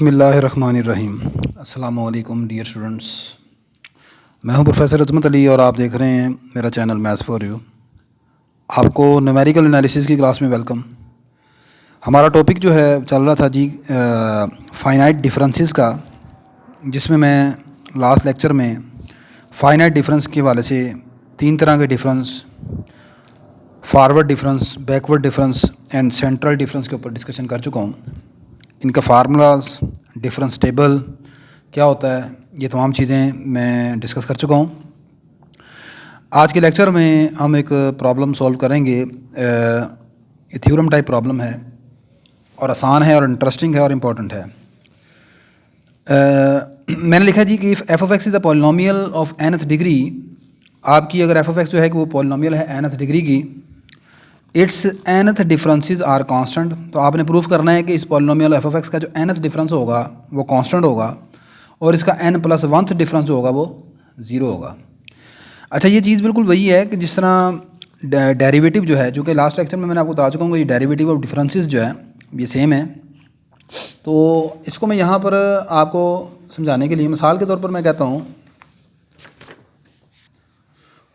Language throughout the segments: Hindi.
बिस्मिल्लाहिर्रहमानिर्रहीम। अस्सलामुअलैकुम डियर स्टूडेंट्स, मैं हूं प्रोफेसर अजमत अली और आप देख रहे हैं मेरा चैनल मैथ्स फॉर यू। आपको न्यूमेरिकल एनालिसिस की क्लास में वेलकम। हमारा टॉपिक जो है चल रहा था जी फाइनाइट डिफरेंसेस का, जिसमें मैं लास्ट लेक्चर में फाइनाइट डिफरेंस के हवाले से तीन तरह के difference, forward difference, backward difference and central difference के ऊपर डिस्कशन कर चुका हूँ। इनका फार्मूलाज, डिफरेंस टेबल क्या होता है, ये तमाम चीज़ें मैं डिस्कस कर चुका हूँ। आज के लेक्चर में हम एक प्रॉब्लम सॉल्व करेंगे। ये थ्योरम टाइप प्रॉब्लम है और आसान है और इंटरेस्टिंग है और इम्पोर्टेंट है। मैंने लिखा जी कि if F of x is a polynomial of nth degree, आपकी अगर एफ ऑफ एक्स जो है कि वो पॉलिनोमियल है nth डिग्री की, its nth differences are constant. तो आपने प्रूफ करना है कि इस पॉलिनोमियल एफ ऑफ एक्स का जो nth डिफरेंस होगा वो कांस्टेंट होगा और इसका n+1th डिफरेंस जो होगा वो 0 होगा। अच्छा, ये चीज़ बिल्कुल वही है कि जिस तरह डेरिवेटिव जो है, जो कि लास्ट लेक्चर में मैंने आपको बता चुका हूँ, ये डेरिवेटिव ऑफ डिफरेंसेस जो है ये सेम है। तो इसको मैं यहाँ पर आपको समझाने के लिए मिसाल के तौर पर मैं कहता हूँ,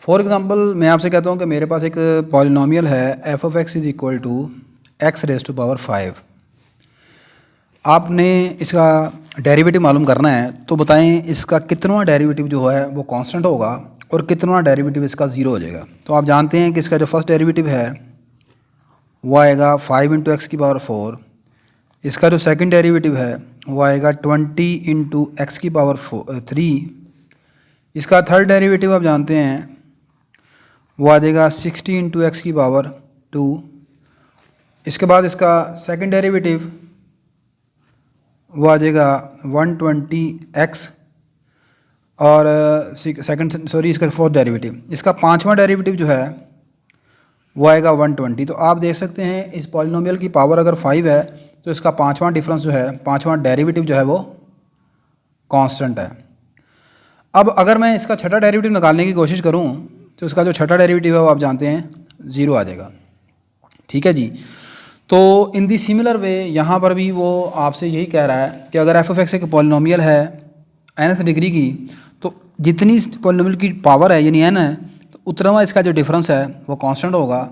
फॉर एग्ज़ाम्पल मैं आपसे कहता हूँ कि मेरे पास एक पॉलिनोमियल है F of x is equal to x⁵5। आपने इसका डेरिवेटिव मालूम करना है, तो बताएं इसका कितना डेरिवेटिव जो है वो कांस्टेंट होगा और कितना डेरिवेटिव इसका 0 हो जाएगा। तो आप जानते हैं कि इसका जो फर्स्ट डेरिवेटिव है वो आएगा 5 × x⁴। इसका जो सेकंड डेरिवेटिव है वो आएगा 20 × x⁴। इसका थर्ड डेरिवेटिव आप जानते हैं वो आ जाएगा 60 × x⁻²। इसके बाद इसका सेकंड डेरिवेटिव वो आ जाएगा 120x और इसका फोर्थ डेरिवेटिव, इसका पांचवा डेरिवेटिव जो है वो आएगा 120। तो आप देख सकते हैं इस पॉलिनोमियल की पावर अगर 5 है तो इसका पांचवा डिफरेंस जो है, पांचवा डेरिवेटिव जो है वो कांस्टेंट है। अब अगर मैं इसका छठा डेरिवेटिव निकालने की कोशिश करूं तो इसका जो छठा डेरिवेटिव है वो आप जानते हैं 0 आ जाएगा। ठीक है जी। तो इन दी सिमिलर वे यहाँ पर भी वो आपसे यही कह रहा है कि अगर एफ ऑफ एक्स एक पॉलिनोमियल है nth डिग्री की, तो जितनी पॉलिनोमियल की पावर है यानी n है, तो उतना इसका जो डिफरेंस है वो कांस्टेंट होगा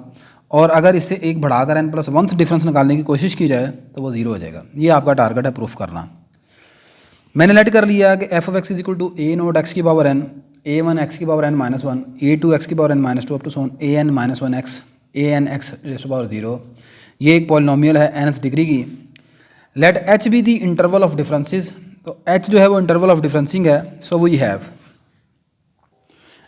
और अगर इससे एक बढ़ाकर n+1th डिफरेंस निकालने की कोशिश की जाए तो वो 0 हो जाएगा। ये आपका टारगेट है प्रूफ करना। मैंने लेट कर लिया कि F of x is equal to a0 x⁻n, a1 x⁻n−1, a2 x⁻n−2 up to so on an−1x, an x⁻0। ये एक पॉलिनोमियल है nth डिग्री की। Let h be the interval of differences. तो h जो है वो इंटरवल ऑफ डिफरेंसिंग है। सो वी हैव,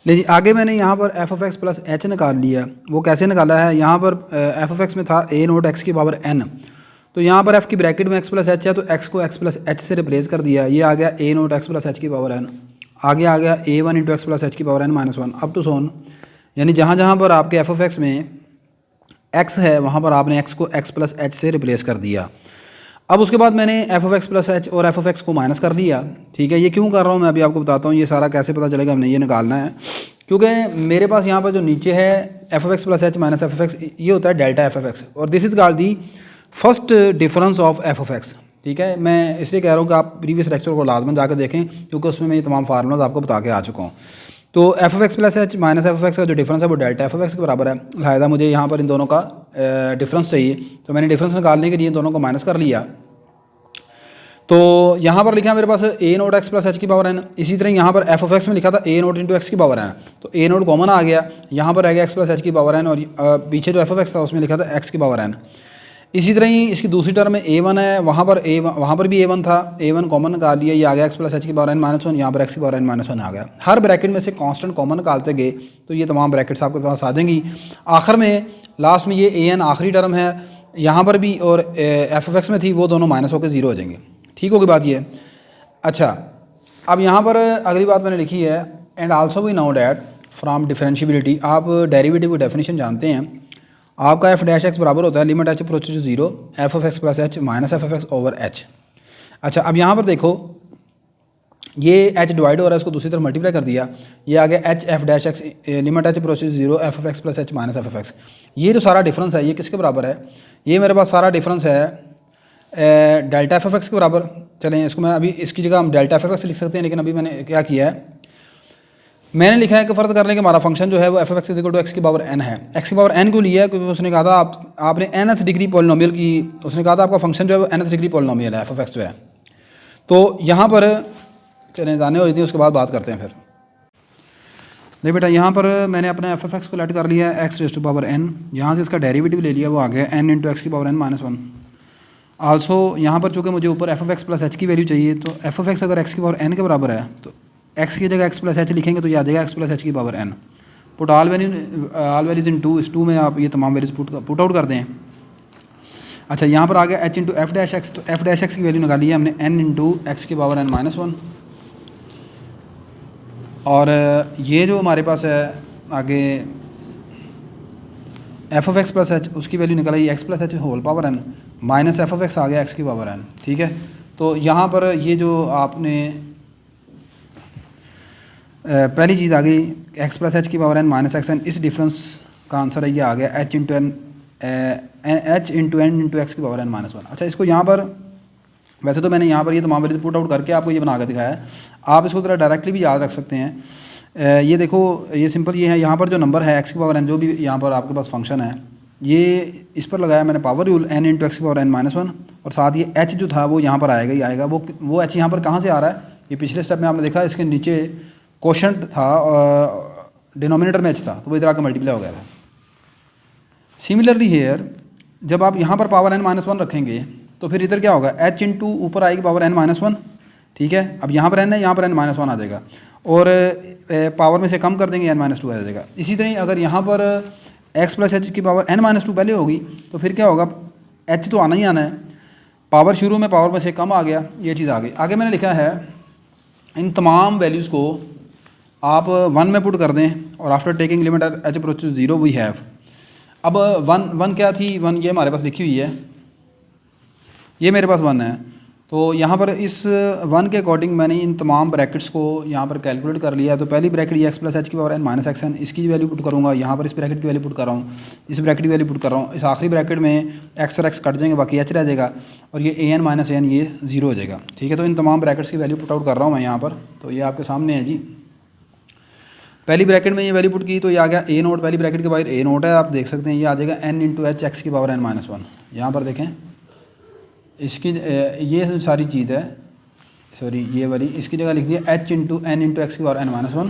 लेकिन आगे मैंने यहाँ पर F of x plus h निकाल लिया। वो कैसे निकाला है, यहाँ पर एफ ऑफ एक्स में था a0 x⁻n, तो यहाँ पर f की ब्रैकेट में x प्लस h है तो x को x प्लस h से रिप्लेस कर दिया। ये आ गया a0 x प्लस h⁻n, आगे आ गया a1 × x plus h⁻n−1 up to so on, यानी जहाँ जहाँ पर आपके एफ ऑफ एक्स में x है वहाँ पर आपने x को x प्लस h से रिप्लेस कर दिया। अब उसके बाद मैंने f of x plus h और एफ ऑफ एक्स को माइनस कर लिया। ठीक है, ये क्यों कर रहा हूँ मैं अभी आपको बताता हूँ। ये सारा कैसे पता चलेगा, हमने ये निकालना है क्योंकि मेरे पास यहाँ पर जो नीचे है F of x plus h minus F of X, ये होता है डेल्टा एफ ऑफ एक्स और this is called the first difference of F of x. ठीक है, मैं इसलिए कह रहा हूँ कि आप प्रीवियस लेक्चर को लाजमन जाकर देखें क्योंकि उसमें मैं ये तमाम फार्मूलाज आपको बता के आ चुका हूँ। तो F of x plus h minus F of x का जो डिफरेंस है वो डेल्टा एफ ऑफ एक्स के बराबर है। लिहाजा मुझे यहाँ पर इन दोनों का डिफरेंस चाहिए, तो मैंने डिफरेंस निकालने के लिए इन दोनों को माइनस कर लिया। तो यहाँ पर लिखा है मेरे पास a0 x प्लस h⁻n। इसी तरह यहाँ पर एफ ऑफ एक्स में लिखा था a0 × x⁻n, तो a0 कॉमन आ गया, यहाँ पर आ गया x प्लस h⁻n और पीछे जो एफ ऑफ एक्स था उसमें लिखा था x⁻n। इसी तरह ही इसकी दूसरी टर्म में a1 है, वहाँ पर भी a1 था, a1 कॉमन निकाल लिया, ये आ गया x प्लस h⁻n−1, यहाँ पर x⁻n−1 आ गया। हर ब्रैकेट में से कांस्टेंट कॉमन निकालते गए तो ये तमाम ब्रैकेट्स आपके पास आ जाएंगी। आखिर में लास्ट में ये an आखिरी टर्म है, यहाँ पर भी और एफ ऑफ एक्स में थी, वो दोनों माइनस होकर 0 हो जाएंगे। ठीक होगी बात ये। अच्छा, अब यहाँ पर अगली बात मैंने लिखी है, and also we know that from differentiability. आप डेरिवेटिव की डेफिनेशन जानते हैं, आपका एफ डैश एक्स बराबर होता है limit h approaches to 0 F of x plus h minus F of X over h। अच्छा, अब यहाँ पर देखो ये h डिवाइड हो रहा है, इसको दूसरी तरफ मल्टीप्लाई कर दिया, ये आ गया h F dash X limit h approaches to 0 F of x plus h minus F of X. ये जो सारा डिफरेंस है ये किसके बराबर है, ये मेरे पास सारा डिफरेंस है डेल्टा एफ एफ एक्स के बराबर। चलें इसको मैं अभी इसकी जगह हम डेल्टा एफ एफ एक्स लिख सकते हैं, लेकिन अभी मैंने क्या किया है, मैंने लिखा है कि फ़र्ज़ कर लें कि हमारा फंक्शन जो है वो F F x is equal to X की पावर एन है। एक्स की पावर एन को लिया है क्योंकि उसने कहा था आपने nth डिग्री पॉलिनोमियल की, उसने कहा था आपका फंक्शन जो है वो nth डिग्री पॉलिनोमियल है एफ एफ एक्स जो है। तो यहाँ पर चलें जाने हो जाती है, उसके बाद बात करते हैं फिर। नहीं बेटा, यहाँ पर मैंने अपने एफ एफ एक्स को लेट कर लिया है X raise to power N, यहाँ से इसका डेरिवेटिव ले लिया, वो आ गया एन इंटू एक्स की power N minus one. Also यहाँ पर चूँकि मुझे ऊपर F F x plus H की वैल्यू चाहिए, तो एफ एफ एक्स अगर एक्स की पावर एन के बराबर है तो एक्स की जगह एक्स प्लस एच लिखेंगे तो ये आ जाएगा एक्स प्लस एच की power N. Put all values in two, इस टू में आप ये तमाम वैल्यूज पुट आउट कर दें। अच्छा, यहाँ पर आ गया H into f dash x, तो एफ डैश एक्स की वैल्यू निकाली है हमने एन इंटू एक्स की पावर एन माइनस वन। और ये जो हमारे पास है आगे f of x plus h, उसकी वैल्यू निकाली x plus h whole power N minus F of x आ गया एक्स की पावर एन। ठीक है, तो यहाँ पर ये जो आपने पहली चीज़ आ गई एक्स प्लस एच की power N minus x N, इस डिफरेंस का आंसर है ये आ गया H into N into x की पावर एन माइनस वन। अच्छा, इसको यहाँ पर वैसे तो मैंने यहाँ पर ये तमाम वैल्यूज पुट आउट करके आपको ये बना कर दिखाया है, आप इसको ज़रा डायरेक्टली भी याद रख सकते हैं। ये देखो, ये सिंपल ये है, यहाँ पर जो नंबर है एक्स की पावर एन, जो भी यहाँ पर आपके पास फंक्शन है, ये इस पर लगाया मैंने power rule N into x की पावर एन माइनस वन, और साथ ये एच जो था वो यहाँ पर आएगा ही आएगा। वो एच यहाँ पर कहाँ से आ रहा है, ये पिछले स्टेप में आपने देखा इसके नीचे क्वोशंट था, डिनोमिनेटर में एच था, तो वो इधर आकर मल्टीप्लाई हो गया था। सिमिलरली हेयर जब आप यहाँ पर पावर एन माइनस वन रखेंगे तो फिर इधर क्या होगा, एच इंटू ऊपर आएगी पावर एन माइनस वन। ठीक है, अब यहाँ पर एन है, यहाँ पर एन माइनस वन आ जाएगा, और पावर में से कम कर देंगे एन माइनस टू आ जाएगा। इसी तरह अगर यहाँ पर एक्स प्लस एच की पावर एन माइनस टू पहले होगी तो फिर क्या होगा, एच तो आना ही आना है, पावर शुरू में पावर में से कम आ गया, ये चीज़ आ गई। आगे मैंने लिखा है इन तमाम वैल्यूज़ को आप वन में पुट कर दें, और after taking limit h approach to zero we have. अब वन क्या थी, वन ये हमारे पास लिखी हुई है, ये मेरे पास वन है, तो यहाँ पर इस वन के अकॉर्डिंग मैंने इन तमाम ब्रैकेट्स को यहाँ पर कैलकुलेट कर लिया है। तो पहली ब्रैकेट ये एक्स प्लस एच की power N minus x n, इसकी वैल्यू पुट करूँगा, यहाँ पर इस ब्रैकेट की वैल्यू पुट कर रहा हूँ, इस ब्रैकेट की वैल्यू पुट कर रहा हूँ, इस आखिरी ब्रैकेट में एक्स और एक्स कट जाएंगे, बाकी एच रह जाएगा, और ये ए एन माइनस एन ये जीरो हो जाएगा। ठीक है, तो इन तमाम ब्रैकेट्स की वैल्यू पुट आउट कर रहा हूँ मैं यहाँ पर, तो ये आपके सामने है जी। पहली ब्रैकेट में ये वैल्यू पुट की तो ये आ गया ए नोट, पहली ब्रैकेट के बाहर ए नोट है, आप देख सकते हैं ये आ जाएगा एन इंटू एच एक्स की पावर एन माइनस वन। यहाँ पर देखें इसकी ये सारी चीज़ है, सॉरी ये वाली, इसकी जगह लिख दिया h into N into x की पावर एन माइनस वन।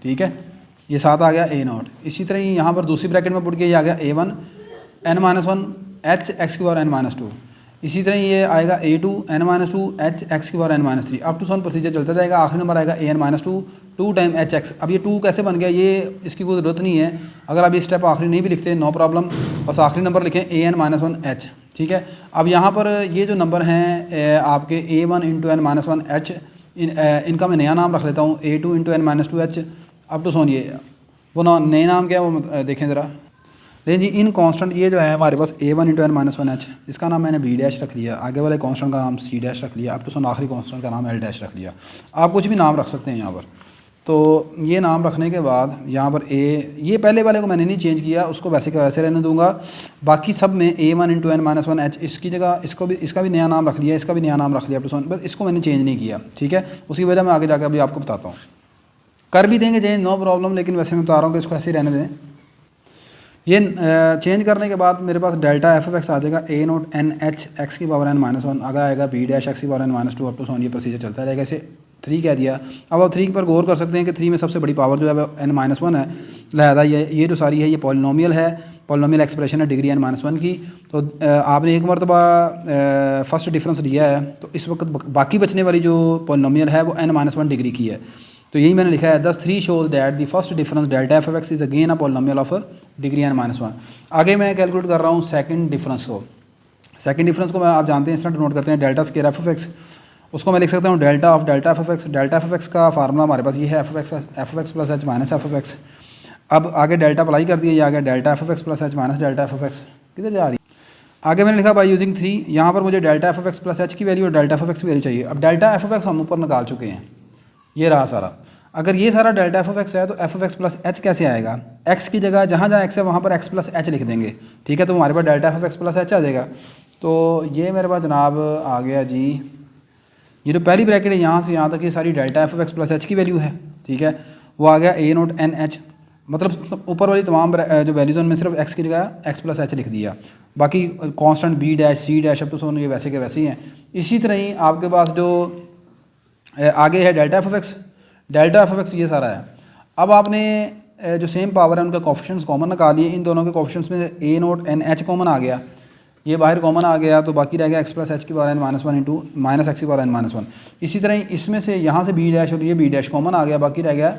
ठीक है, ये साथ आ गया ए नोट। इसी तरह ही यहाँ पर दूसरी ब्रैकेट में पुट किया ये आ गया a one n minus one h x की पावर एन माइनस टू। इसी तरह ये आएगा a two n minus two h x की power N minus three, up to so on procedure चलता जाएगा। आखिरी नंबर आएगा a n minus two two time h x. अब ये टू कैसे बन गया, ये इसकी कोई ज़रूरत नहीं है, अगर आप ये स्टेप आखिरी नहीं भी लिखते नो प्रॉब्लम, बस आखिरी नंबर लिखें ए एन माइनस वन एच। ठीक है, अब यहाँ पर ये जो नंबर हैं आपके a one into n minus one h, इनका मैं नया नाम रख लेता हूँ a two into n minus two h. Up to so on ये वो नए नाम क्या है वो देखें ज़रा। लेकिन जी इन कांस्टेंट ये जो है हमारे पास a one into n minus one h, इसका नाम मैंने बी डैश रख लिया, आगे वाले कांस्टेंट का नाम सी डैश रख लिया, अप टू सोन आखिरी कांस्टेंट का नाम एल डैश रख लिया। आप कुछ भी नाम रख सकते हैं यहाँ पर। तो ये नाम रखने के बाद यहाँ पर ये पहले वाले को मैंने नहीं चेंज किया, उसको वैसे का वैसे रहने दूंगा। बाकी सब में a one into n minus one h, इसकी जगह इसका भी नया नाम रख लिया, इसका भी नया नाम रख लिया, बस इसको मैंने चेंज नहीं किया। ठीक है, उसकी वजह मैं आगे जाकर अभी आपको बताता हूँ। कर भी देंगे चेंज नो प्रॉब्लम, लेकिन वैसे मैं बता रहा हूँ कि इसको ऐसे ही रहने दें। ये चेंज करने के बाद मेरे पास डेल्टा एफ एफ एक्स आ जाएगा a naught n h x की पावर एन माइनस वन, आगे आएगा बी डैश एक्स की power N minus two, up to so on ये प्रोसीजर चलता रहेगा। इसे थ्री कह दिया। अब आप थ्री पर गौर कर सकते हैं कि थ्री में सबसे बड़ी पावर जो है वो एन माइनस वन है, लिहाजा ये जो सारी है ये पॉलिनोमियल है, पॉलिनोमियल एक्सप्रेशन है डिग्री एन माइनस वन की। तो आपने एक मरतबा फर्स्ट डिफरेंस लिया है, तो इस वक्त बाकी बचने वाली जो पॉलिनोमियल है वो एन माइनस वन डिग्री की है। तो यही मैंने लिखा है, thus three shows that the first difference delta f F x is again a polynomial of degree n minus one. आगे मैं कैलकुलेट कर रहा हूँ सेकंड डिफरेंस को। सेकंड डिफरेंस को मैं आप जानते हैं इस तरह डिनोट करते हैं delta square F F x, उसको मैं लिख सकता हूँ delta of delta f F x. Delta f F x का फार्मूला हमारे पास ये है F F x plus H minus F F x. अब आगे डेल्टा अप्लाई कर दिया, ये आ गया delta f F x plus H minus delta f F x. किधर जा रही है? आगे मैंने लिखा बाय यूजिंग थ्री, यहाँ पर मुझे delta f F x plus H की वैल्यू और डेल्टा एफ एफ एक्स की वैल्यू चाहिए। अब डेल्टा एफ एफ एक्स हम ऊपर निकाल चुके हैं, ये रहा सारा। अगर ये सारा डेल्टा एफ एफ एक्स है तो F F x plus H कैसे आएगा, एक्स की जगह जहाँ जहाँ एक्स है वहाँ पर एक्स प्लस एच लिख देंगे। ठीक है, तो हमारे पास delta f F x plus h आ जाएगा। तो ये मेरे पास जनाब आ गया जी, ये जो पहली ब्रैकेट है यहाँ से यहाँ तक ये सारी delta F of x plus H की वैल्यू है, ठीक है। वो आ गया ए नोट एन एच, मतलब ऊपर वाली तमाम जो वैल्यूज़ उनमें सिर्फ एक्स की जगह एक्स प्लस एच लिख दिया, बाकी constant b dash c dash अब तो सोन ये वैसे के वैसे ही हैं। इसी तरह ही आपके पास जो आगे है delta F of x, delta F of X ये सारा है। अब आपने जो सेम पावर है उनका कोफिशिएंट्स कॉमन निकाल लिए, इन दोनों के कोफिशिएंट्स में ए नोट एन एच कॉमन आ गया, ये बाहर कॉमन आ गया, तो बाकी रह गया एक्स प्लस एच की power N minus one into minus x की पावर एन माइनस वन। इसी तरह इसमें से यहाँ से बी डैश और ये बी डैश कॉमन आ गया, बाकी रह गया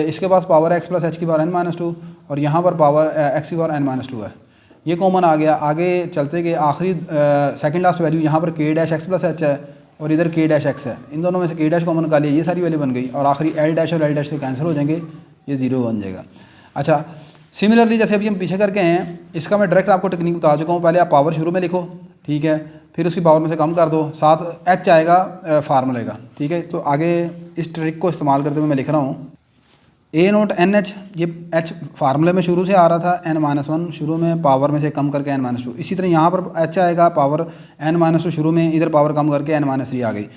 इसके पास पावर एक्स प्लस एच की पावर एन माइनस टू और यहाँ पर पावर एक्स की पावर एन माइनस टू है, ये कॉमन आ गया। आगे चलते गए आखिरी सेकंड लास्ट वैल्यू यहाँ पर के डैश एक्स प्लस एच है और इधर के डैश एक्स है, इन दोनों में से के डैश कॉमन निकालिए, ये सारी वैल्यू बन गई और आखिरी एल डैश और एल डैश से कैंसिल हो जाएंगे, ये ज़ीरो बन जाएगा। अच्छा, सिमिलरली जैसे अभी हम पीछे करके हैं, इसका मैं डायरेक्ट आपको टेक्निक बता चुका हूँ। पहले आप पावर शुरू में लिखो, ठीक है, फिर उसकी पावर में से कम कर दो, साथ एच आएगा फार्मूले का, ठीक है। तो आगे इस ट्रिक को इस्तेमाल करते हुए मैं लिख रहा हूँ ए नोट एन एच, ये एच फार्मूले में शुरू से आ रहा था, एन माइनस वन शुरू में पावर में से कम करके एन माइनस टू। इसी तरह यहाँ पर एच आएगा पावर एन माइनस टू शुरू में, इधर पावर कम करके एन माइनस थ्री आ गई।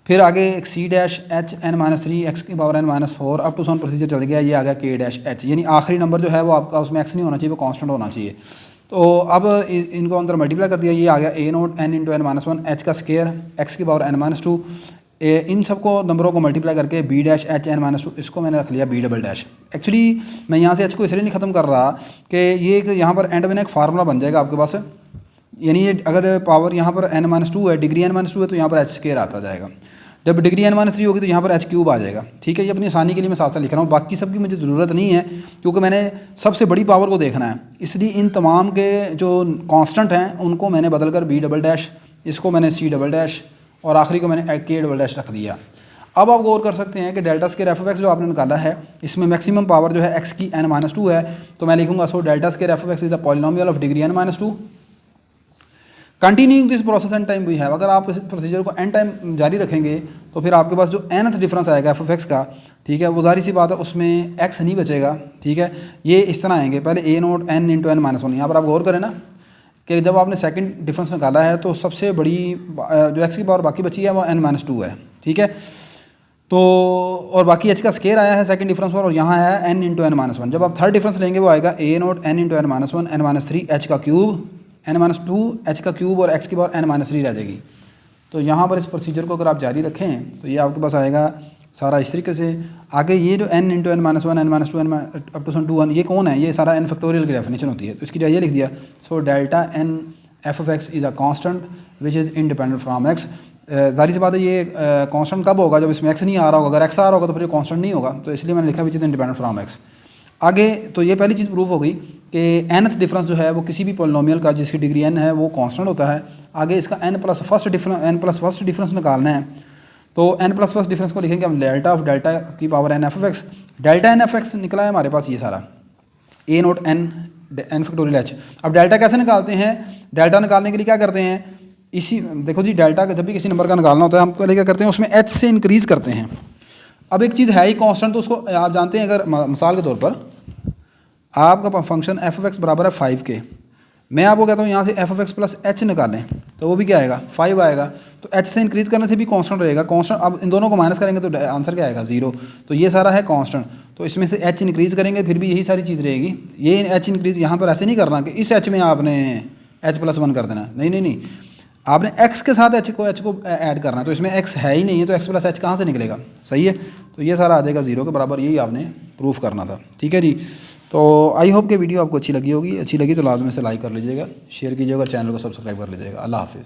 फिर आगे एक c dash h n minus three x की power N minus four, up to so on procedure चल गया, ये आ गया के डैश एच, यानी आखिरी नंबर जो है वो आपका उसमें एक्स नहीं होना चाहिए, वो कांस्टेंट होना चाहिए। तो अब इनको अंदर मल्टीप्लाई कर दिया, ये आ गया a naught n into n minus one h का स्केयर एक्स की पावर एन माइनस टू, इन सबको नंबरों को मल्टीप्लाई करके b dash h n minus two, इसको मैंने रख लिया बी डबल डैश। एक्चुअली मैं यहाँ से एच को इसलिए नहीं ख़त्म कर रहा कि ये एक यहाँ पर एंड में एक फार्मूला बन जाएगा आपके पास, यानी ये अगर पावर यहाँ पर एन माइनस टू है, डिग्री एन माइनस टू है, तो यहाँ पर एच स्केयर आता जाएगा। जब डिग्री एन माइनस थ्री होगी तो यहाँ पर एच क्यूब आ जाएगा, ठीक है। ये अपनी आसानी के लिए मैं साथ साथ लिख रहा हूँ, बाकी सबकी मुझे ज़रूरत नहीं है क्योंकि मैंने सबसे बड़ी पावर को देखना है, इसलिए इन तमाम के जो कांस्टेंट हैं उनको मैंने बदल कर बी डबल डैश, इसको मैंने सी डबल डैश और आखिरी को मैंने के डबल डैश रख दिया। अब आप गौर कर सकते हैं कि delta square f of x जो आपने निकाला है, इसमें मैक्सिमम पावर जो है एक्स की एन माइनस टू है, तो मैं लिखूंगा so delta square f of x is the polynomial of degree n minus two continuing this process n time we have. अगर आप इस प्रोसीजर को एन टाइम जारी रखेंगे तो फिर आपके पास जो nth डिफरेंस आएगा एफ ऑफ एक्स का, ठीक है, वो जारी सी बात है उसमें एक्स नहीं बचेगा, ठीक है। ये इस तरह आएंगे, पहले a naught n into n minus one. यहाँ पर आप गौर करें ना कि जब आपने सेकंड डिफरेंस निकाला है तो सबसे बड़ी जो एक्स की पावर बाकी बची है वो एन माइनस टू है, ठीक है। तो और बाकी एच का स्केयर आया है सेकंड डिफरेंस पर, और यहाँ आया है n into n minus one. जब आप थर्ड डिफरेंस लेंगे वो आएगा a naught n into n minus one n minus three h का cube n minus two h का क्यूब और एक्स की पावर एन माइनस थ्री रह जाएगी। तो यहाँ पर इस प्रोसीजर को अगर आप जारी रखें तो ये आपके पास आएगा सारा इस तरीके से। आगे ये जो n into n minus one n minus two n up to सन टू वन, ये कौन है, ये सारा एन फैक्टोरियल की डेफिनेशन होती है, तो इसकी जगह ये लिख दिया so delta n f of x is a constant which is independent from x. जाहिर सी बात है ये कांस्टेंट कब होगा, जब इसमें एक्स नहीं आ रहा होगा, अगर एक्स आ रहा होगा तो फिर ये कांस्टेंट नहीं होगा, तो इसलिए मैंने लिखा विच इज़ इंडिपेंडेंट फ्राम एक्स। आगे तो ये पहली चीज़ प्रूफ हो गई कि nth डिफरेंस जो है वो किसी भी पोलिनोमियल का जिसकी डिग्री n है वो कांस्टेंट होता है। आगे इसका n प्लस फर्स्ट डिफरेंस निकालना है, तो n प्लस फर्स्ट डिफरेंस को लिखेंगे हम डेल्टा ऑफ डेल्टा की power n F of x. Delta n F x निकला है हमारे पास ये सारा ए नोट एन फैक्टोरियल एच। अब डेल्टा कैसे निकालते हैं, डेल्टा निकालने के लिए क्या करते हैं, इसी देखो जी, डेल्टा का जब भी किसी नंबर का निकालना होता है हम पहले क्या करते हैं, उसमें एच से इंक्रीज़ करते हैं। अब एक चीज़ है ही कांस्टेंट, तो उसको आप जानते हैं, अगर मिसाल के तौर पर आपका फंक्शन एफ ऑफ एक्स बराबर है 5 के, मैं आपको कहता हूँ यहाँ से F of x plus H निकालें तो वो भी क्या आएगा 5 आएगा, तो एच से इंक्रीज़ करने से भी कांस्टेंट रहेगा। कांस्टेंट अब इन दोनों को माइनस करेंगे तो आंसर क्या आएगा 0, तो ये सारा है कांस्टेंट, तो इसमें से एच इंक्रीज़ करेंगे फिर भी यही सारी चीज़ रहेगी। ये एच इंक्रीज़ यहाँ पर ऐसे नहीं करना कि इस एच में आपने एच प्लस वन कर देना, नहीं नहीं नहीं, आपने एक्स के साथ एच को ऐड करना है, तो इसमें एक्स है ही नहीं है तो एक्स प्लस एच कहाँ से निकलेगा, सही है। तो ये सारा आ जाएगा 0 के बराबर, यही आपने प्रूफ करना था, ठीक है जी। तो आई होप कि वीडियो आपको अच्छी लगी होगी, अच्छी लगी तो लाजमी से लाइक कर लीजिएगा, शेयर कीजिएगा और चैनल को सब्सक्राइब कर लीजिएगा। अल्लाह हाफिज़।